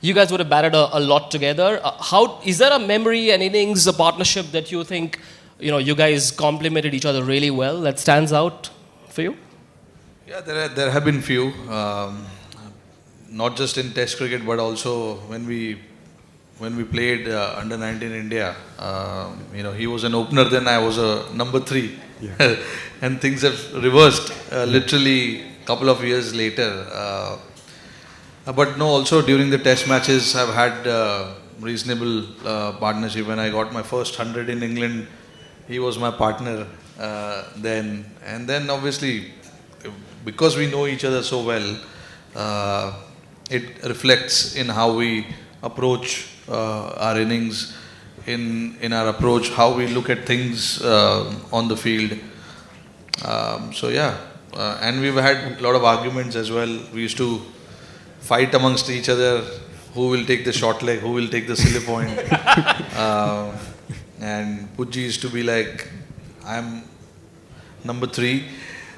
you guys would have batted a lot together. How is there a memory, an innings, a partnership that you think you guys complemented each other really well that stands out for you? Yeah, there have been few, not just in Test cricket, but also when we played under 19 India. He was an opener, then I was a number 3, yeah. And things have reversed literally a couple of years later. But no, also during the Test matches, I've had reasonable partnership. When I got my first 100 in England, he was my partner then, and then obviously, because we know each other so well, it reflects in how we approach our innings, in our approach, how we look at things on the field. So yeah, and we've had a lot of arguments as well. We used to fight amongst each other, who will take the short leg, who will take the silly point. And Pujji used to be like, I'm number 3,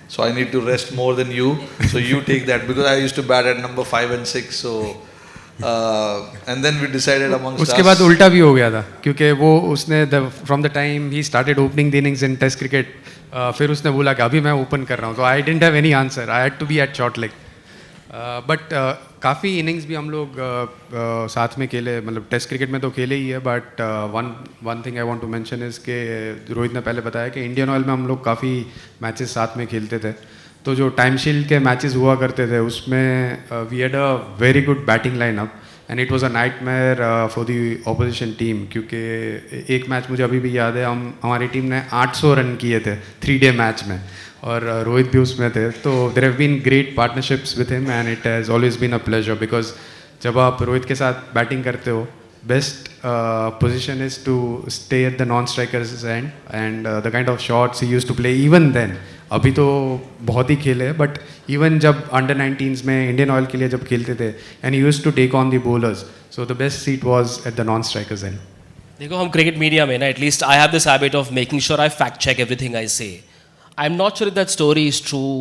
so I need to rest more than you, so you take that, because I used to bat at number 5 and 6, so and then we decided amongst us. उसके बाद उल्टा भी हो गया था, क्योंकि वो उसने from the time he started opening the innings in Test cricket, फिर उसने बोला कि अभी मैं open कर रहा हूँ, so I didn't have any answer, I had to be at short leg. But काफ़ी इनिंग्स भी हम लोग साथ में खेले, मतलब टेस्ट क्रिकेट में तो खेले ही है, but one thing I want to mention is के रोहित ने पहले बताया कि इंडियन ऑयल में हम लोग काफ़ी मैचेस साथ में खेलते थे. तो जो टाइम शील्ड के मैचेस हुआ करते थे उसमें we had a very good batting lineup and it was a nightmare for the opposition team, क्योंकि एक मैच मुझे अभी भी याद है, हमारी टीम ने 800 रन किए थे 3 डे मैच में, और रोहित भी उसमें थे. तो there have been great partnerships with him and it has always been a pleasure, because जब आप रोहित के साथ बैटिंग करते हो, best position is to stay at the non strikers end the kind of shots he used to play even then. अभी तो बहुत ही खेले, बट इवन जब अंडर 19s में इंडियन ऑयल के लिए जब खेलते थे, and he used to take on the bowlers, so the best seat was at the non strikers end. देखो, हम क्रिकेट मीडिया में ना, at least I have this habit of making sure I fact check everything I say. I'm not sure if that story is true.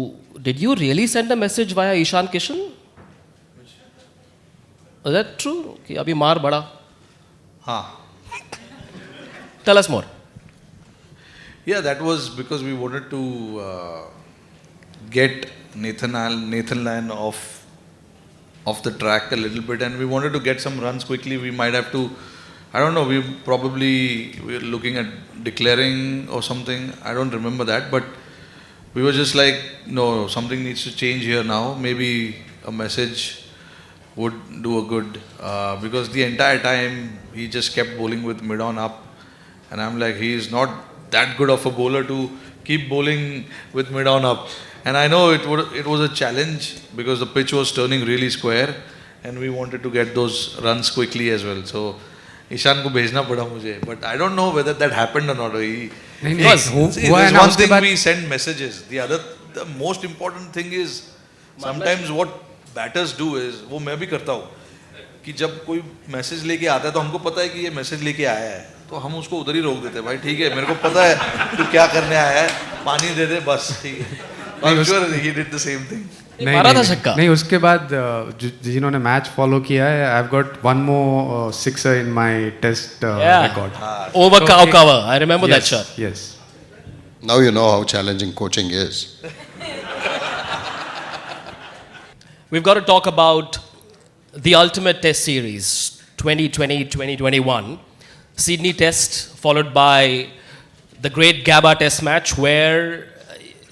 Did you really send a message via Ishan Kishan? Is that true? कि अभी मार बड़ा. हाँ. Tell us more. Yeah, that was because we wanted to get Nathan Lyon off the track a little bit, and we wanted to get some runs quickly. We might have to, I don't know, we were looking at declaring or something. I don't remember that, but we were just like, no, something needs to change here now. Maybe a message would do a good, because the entire time he just kept bowling with mid on up, and I'm like, he is not that good of a bowler to keep bowling with mid on up. And I know it was a challenge because the pitch was turning really square, and we wanted to get those runs quickly as well. So Ishan को भेजना पड़ा मुझे, but I don't know whether that happened or not. There's one thing, we send messages. The most important thing is sometimes what batters do is, वो मैं भी करता हूँ, कि जब कोई मैसेज लेके आता है तो हमको पता है कि ये मैसेज लेके आया है, तो हम उसको उधर ही रोक देते हैं. भाई ठीक है, मेरे को पता है तू क्या करने आया है, पानी दे दे बस, ठीक है. I'm sure he did the same thing. नहीं, उसके बाद जिन्होंने मैच फॉलो किया है, I have got one more sixer in my test record. Over cover. I remember that shot. Yes. Now you know how challenging coaching is. We've got to talk about the ultimate test series, 2020-2021. Sydney Test, followed by the great Gabba Test match, where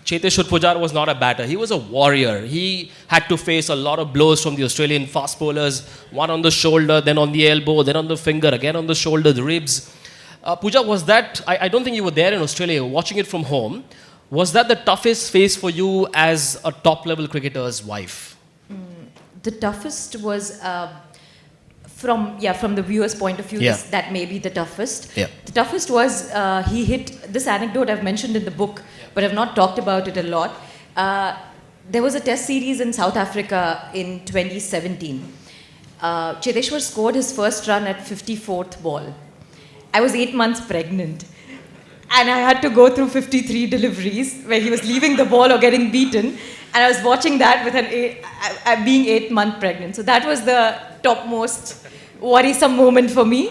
Cheteshwar Pujara was not a batter. He was a warrior. He had to face a lot of blows from the Australian fast bowlers, one on the shoulder, then on the elbow, then on the finger, again on the shoulder, the ribs. Pooja, was that, I don't think you were there in Australia, watching it from home. Was that the toughest phase for you as a top-level cricketer's wife? The toughest was, from the viewer's point of view, that may be the toughest. Yeah. The toughest was, he hit, this anecdote I've mentioned in the book, but I've not talked about it a lot. There was a test series in South Africa in 2017. Cheteshwar scored his first run at 54th ball. I was 8 months pregnant. And I had to go through 53 deliveries where he was leaving the ball or getting beaten. And I was watching that with being 8 months pregnant. So that was the topmost worrisome moment for me.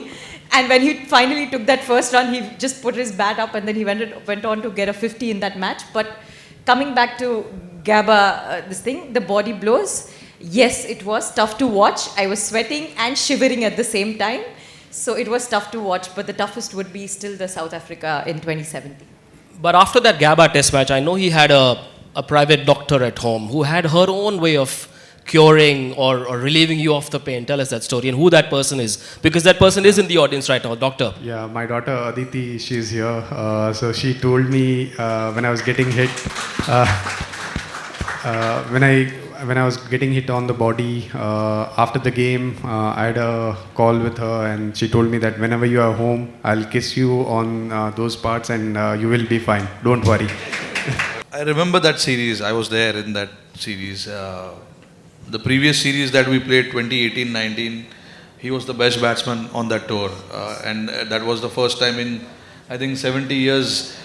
And when he finally took that first run, he just put his bat up and then he went on to get a 50 in that match. But coming back to Gabba, the body blows, yes, it was tough to watch. I was sweating and shivering at the same time. So it was tough to watch, but the toughest would be still the South Africa in 2017. But after that Gabba test match, I know he had a private doctor at home who had her own way of curing or relieving you of the pain. Tell us that story and who that person is. Because that person is in the audience right now, doctor. Yeah, my daughter Aditi, she's here. So she told me when I was getting hit, when I was getting hit on the body after the game, I had a call with her, and she told me that whenever you are home, I'll kiss you on those parts, and you will be fine. Don't worry. I remember that series. I was there in that series. The previous series that we played, 2018-19, he was the best batsman on that tour. And that was the first time in, I think, 70 years,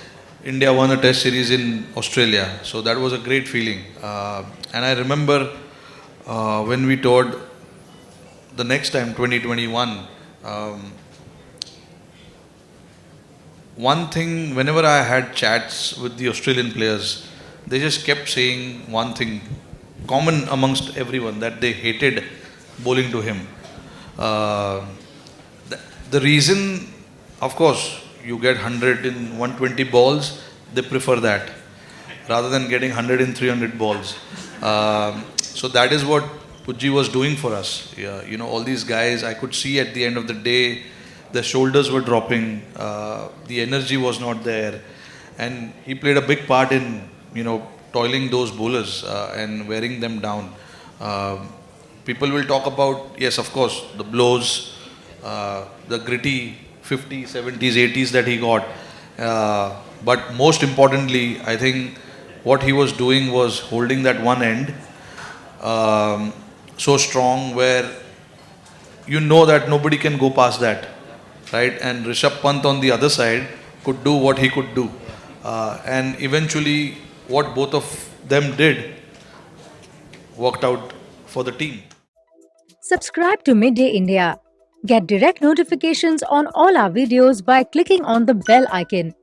India won a test series in Australia. So that was a great feeling. And I remember when we toured the next time, 2021, one thing, whenever I had chats with the Australian players, they just kept saying one thing, common amongst everyone, that they hated bowling to him. The reason, of course, you get 100 in 120 balls, they prefer that rather than getting 100 in 300 balls. So that is what Pujji was doing for us. Yeah, you know, all these guys, I could see at the end of the day, the shoulders were dropping, the energy was not there, and he played a big part in, you know, toiling those bowlers and wearing them down. People will talk about, yes, of course, the blows, the gritty 50s, 70s, 80s that he got. But most importantly, I think what he was doing was holding that one end so strong where you know that nobody can go past that, right? And Rishabh Pant on the other side could do what he could do. And eventually, what both of them did worked out for the team. Subscribe to Midday India. Get direct notifications on all our videos by clicking on the bell icon.